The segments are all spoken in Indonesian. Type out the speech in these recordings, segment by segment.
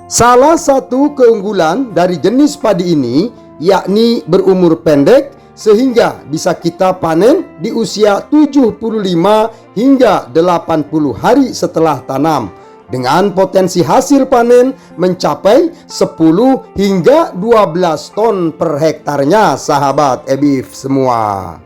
Salah satu keunggulan dari jenis padi ini yakni berumur pendek sehingga bisa kita panen di usia 75 hingga 80 hari setelah tanam dengan potensi hasil panen mencapai 10 hingga 12 ton per hektarnya, sahabat EBIF semua.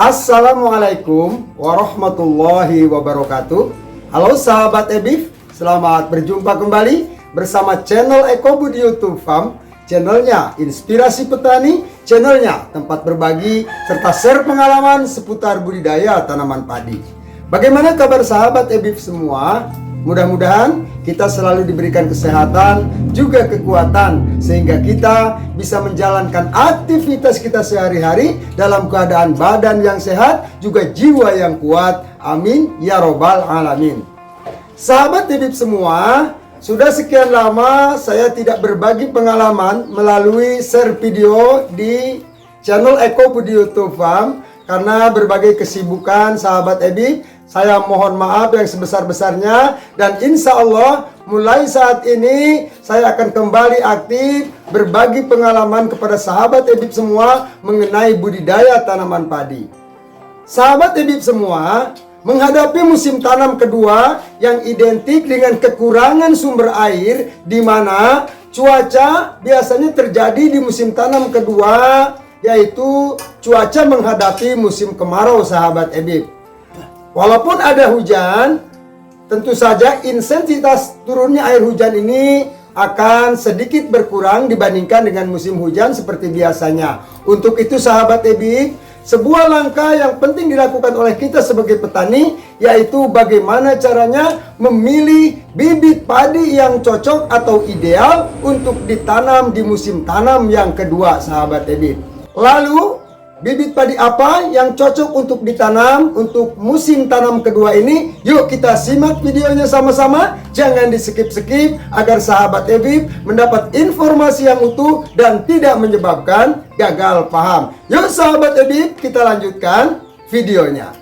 Assalamualaikum warahmatullahi wabarakatuh. Halo sahabat EBIF, selamat berjumpa kembali bersama channel Eko Budi YouTube Farm. Channelnya Inspirasi Petani, channelnya tempat berbagi serta share pengalaman seputar budidaya tanaman padi. Bagaimana kabar sahabat EBIF semua? Mudah-mudahan kita selalu diberikan kesehatan, juga kekuatan, sehingga kita bisa menjalankan aktivitas kita sehari-hari dalam keadaan badan yang sehat, juga jiwa yang kuat. Amin ya robbal alamin. Sahabat EBIF semua, sudah sekian lama saya tidak berbagi pengalaman melalui share video di channel Eko Budi YouTube Farm karena berbagai kesibukan sahabat EBIF. Saya mohon maaf yang sebesar-besarnya, dan insya Allah mulai saat ini saya akan kembali aktif berbagi pengalaman kepada sahabat EBIF semua mengenai budidaya tanaman padi. Sahabat EBIF semua, menghadapi musim tanam kedua yang identik dengan kekurangan sumber air, di mana cuaca biasanya terjadi di musim tanam kedua, yaitu cuaca menghadapi musim kemarau sahabat EBIF. Walaupun ada hujan, tentu saja intensitas turunnya air hujan ini akan sedikit berkurang dibandingkan dengan musim hujan seperti biasanya. Untuk itu sahabat EBIF, sebuah langkah yang penting dilakukan oleh kita sebagai petani, yaitu bagaimana caranya memilih bibit padi yang cocok atau ideal untuk ditanam di musim tanam yang kedua sahabat EBIF. Lalu bibit padi apa yang cocok untuk ditanam untuk musim tanam kedua ini? Yuk kita simak videonya sama-sama. Jangan di skip-skip agar sahabat EBIF mendapat informasi yang utuh dan tidak menyebabkan gagal paham. Yuk sahabat EBIF, kita lanjutkan videonya.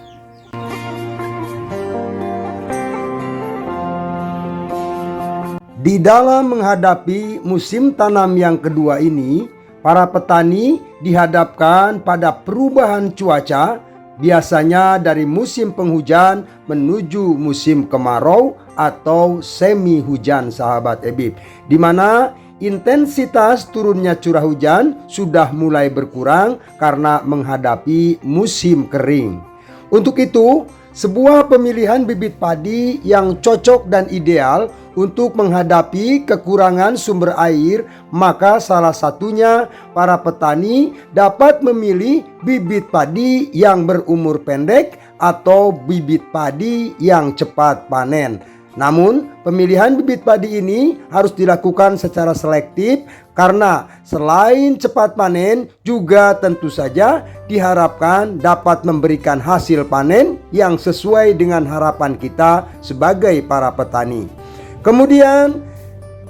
Di dalam menghadapi musim tanam yang kedua ini, para petani dihadapkan pada perubahan cuaca, biasanya dari musim penghujan menuju musim kemarau atau semi hujan sahabat EBIF, di mana intensitas turunnya curah hujan sudah mulai berkurang karena menghadapi musim kering. Untuk itu, sebuah pemilihan bibit padi yang cocok dan ideal untuk menghadapi kekurangan sumber air, maka salah satunya para petani dapat memilih bibit padi yang berumur pendek atau bibit padi yang cepat panen. Namun, pemilihan bibit padi ini harus dilakukan secara selektif karena selain cepat panen, juga tentu saja diharapkan dapat memberikan hasil panen yang sesuai dengan harapan kita sebagai para petani. Kemudian,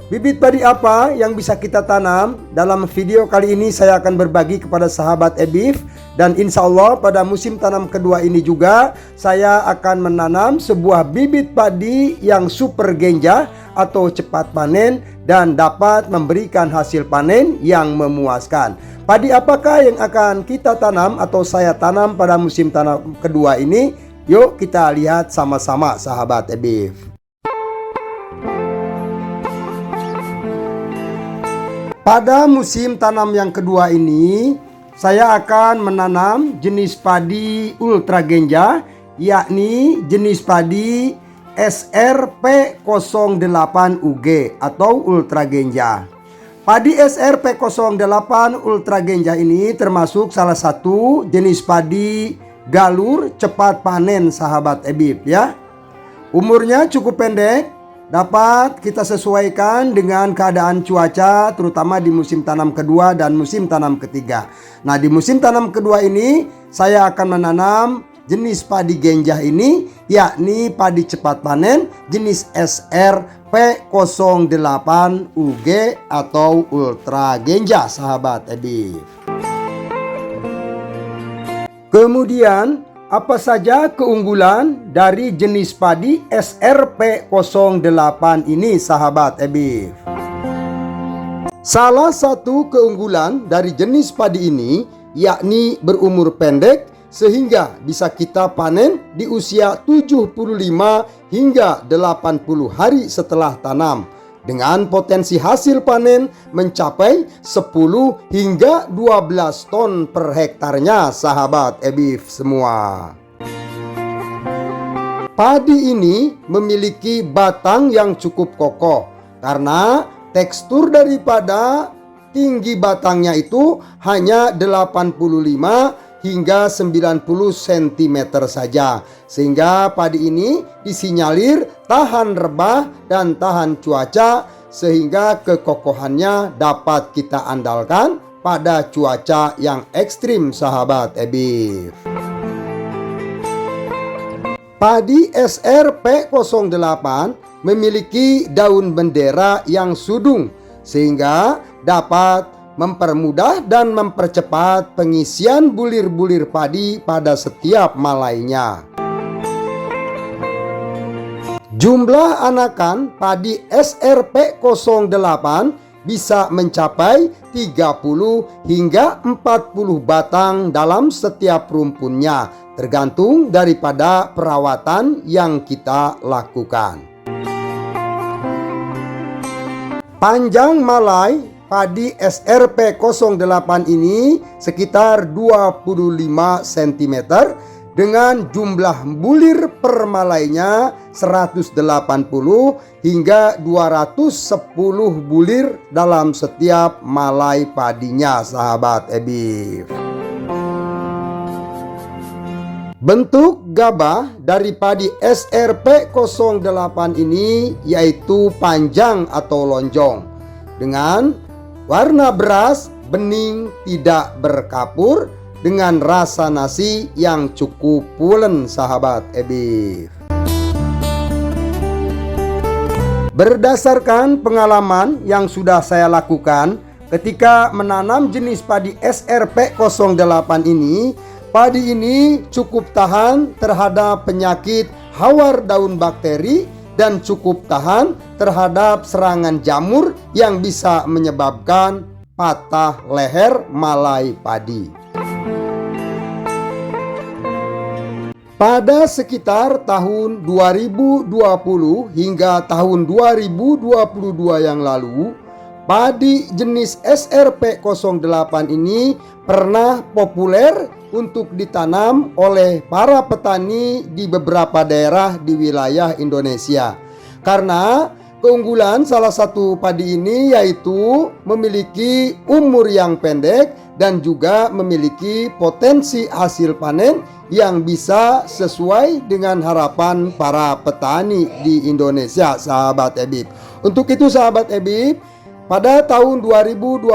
bibit padi apa yang bisa kita tanam? Dalam video kali ini saya akan berbagi kepada sahabat EBIF, dan insya Allah pada musim tanam kedua ini juga saya akan menanam sebuah bibit padi yang super genjah atau cepat panen dan dapat memberikan hasil panen yang memuaskan. Padi apakah yang akan kita tanam atau saya tanam pada musim tanam kedua ini? Yuk kita lihat sama-sama sahabat EBIF. Pada musim tanam yang kedua ini, saya akan menanam jenis padi ultra genjah, yakni jenis padi SRP08UG atau ultra genjah. Padi SR P08 Ultra Genjah ini termasuk salah satu jenis padi galur cepat panen sahabat Ebib ya. Umurnya cukup pendek, dapat kita sesuaikan dengan keadaan cuaca terutama di musim tanam kedua dan musim tanam ketiga. Nah, di musim tanam kedua ini saya akan menanam jenis padi genjah ini, yakni padi cepat panen jenis SR P08 UG atau Ultra Genjah sahabat Ebib. Kemudian apa saja keunggulan dari jenis padi SRP08 ini sahabat Ebib? Salah satu keunggulan dari jenis padi ini yakni berumur pendek sehingga bisa kita panen di usia 75 hingga 80 hari setelah tanam dengan potensi hasil panen mencapai 10 hingga 12 ton per hektarnya sahabat Ebib semua. Padi ini memiliki batang yang cukup kokoh karena tekstur daripada tinggi batangnya itu hanya 85 hingga 90 cm saja, sehingga padi ini disinyalir tahan rebah dan tahan cuaca sehingga kekokohannya dapat kita andalkan pada cuaca yang ekstrim sahabat Ebib. Padi SR P08 memiliki daun bendera yang sudung sehingga dapat mempermudah dan mempercepat pengisian bulir-bulir padi pada setiap malainya. Jumlah anakan padi SRP08 bisa mencapai 30 hingga 40 batang dalam setiap rumpunnya, tergantung daripada perawatan yang kita lakukan. Panjang malai padi SRP08 ini sekitar 25 cm dengan jumlah bulir per malainya 180 hingga 210 bulir dalam setiap malai padinya sahabat Ebib. Bentuk gabah dari padi SRP08 ini yaitu panjang atau lonjong dengan warna beras, bening, tidak berkapur dengan rasa nasi yang cukup pulen sahabat Ebib. Berdasarkan pengalaman yang sudah saya lakukan ketika menanam jenis padi SRP08 ini, padi ini cukup tahan terhadap penyakit hawar daun bakteri dan cukup tahan terhadap serangan jamur yang bisa menyebabkan patah leher malai padi. Pada sekitar tahun 2020 hingga tahun 2022 yang lalu, padi jenis SRP08 ini pernah populer untuk ditanam oleh para petani di beberapa daerah di wilayah Indonesia. Karena keunggulan salah satu padi ini yaitu memiliki umur yang pendek dan juga memiliki potensi hasil panen yang bisa sesuai dengan harapan para petani di Indonesia sahabat Ebib. Untuk itu sahabat Ebib, pada tahun 2025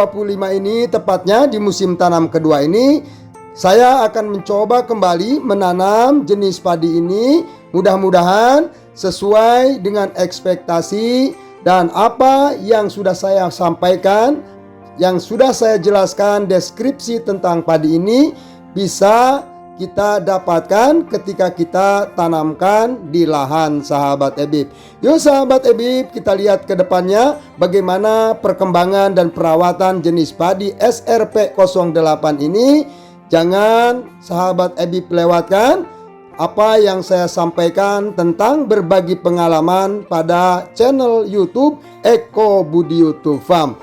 ini tepatnya di musim tanam kedua ini, saya akan mencoba kembali menanam jenis padi ini. Mudah-mudahan sesuai dengan ekspektasi dan apa yang sudah saya sampaikan, yang sudah saya jelaskan deskripsi tentang padi ini bisa kita dapatkan ketika kita tanamkan di lahan sahabat Ebib. Yuk sahabat Ebib, kita lihat ke depannya bagaimana perkembangan dan perawatan jenis padi SRP08 ini. Jangan sahabat Ebib lewatkan apa yang saya sampaikan tentang berbagi pengalaman pada channel YouTube Eko Budi YouTube Farm.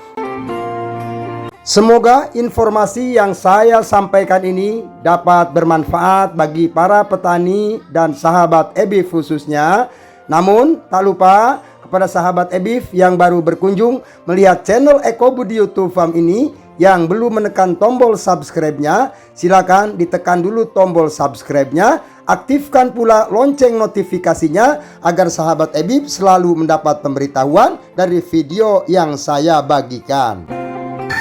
Semoga informasi yang saya sampaikan ini dapat bermanfaat bagi para petani dan sahabat Ebib khususnya. Namun tak lupa kepada sahabat Ebif yang baru berkunjung melihat channel Eko Budi YouTube Farm ini, yang belum menekan tombol subscribe-nya, silakan ditekan dulu tombol subscribe-nya, aktifkan pula lonceng notifikasinya agar sahabat Ebif selalu mendapat pemberitahuan dari video yang saya bagikan.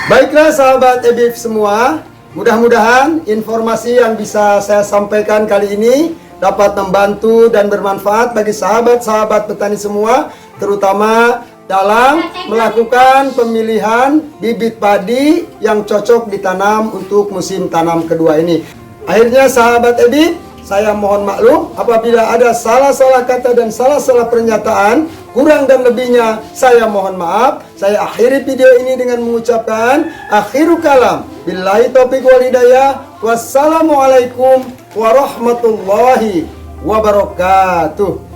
Baiklah sahabat Ebif semua, mudah-mudahan informasi yang bisa saya sampaikan kali ini dapat membantu dan bermanfaat bagi sahabat-sahabat petani semua, terutama dalam melakukan pemilihan bibit padi yang cocok ditanam untuk musim tanam kedua ini. Akhirnya sahabat Ebif, saya mohon maklum apabila ada salah-salah kata dan salah-salah pernyataan, kurang dan lebihnya saya mohon maaf. Saya akhiri video ini dengan mengucapkan akhirul kalam. Billahi taufiq wal hidayah. Wassalamualaikum warahmatullahi wabarakatuh.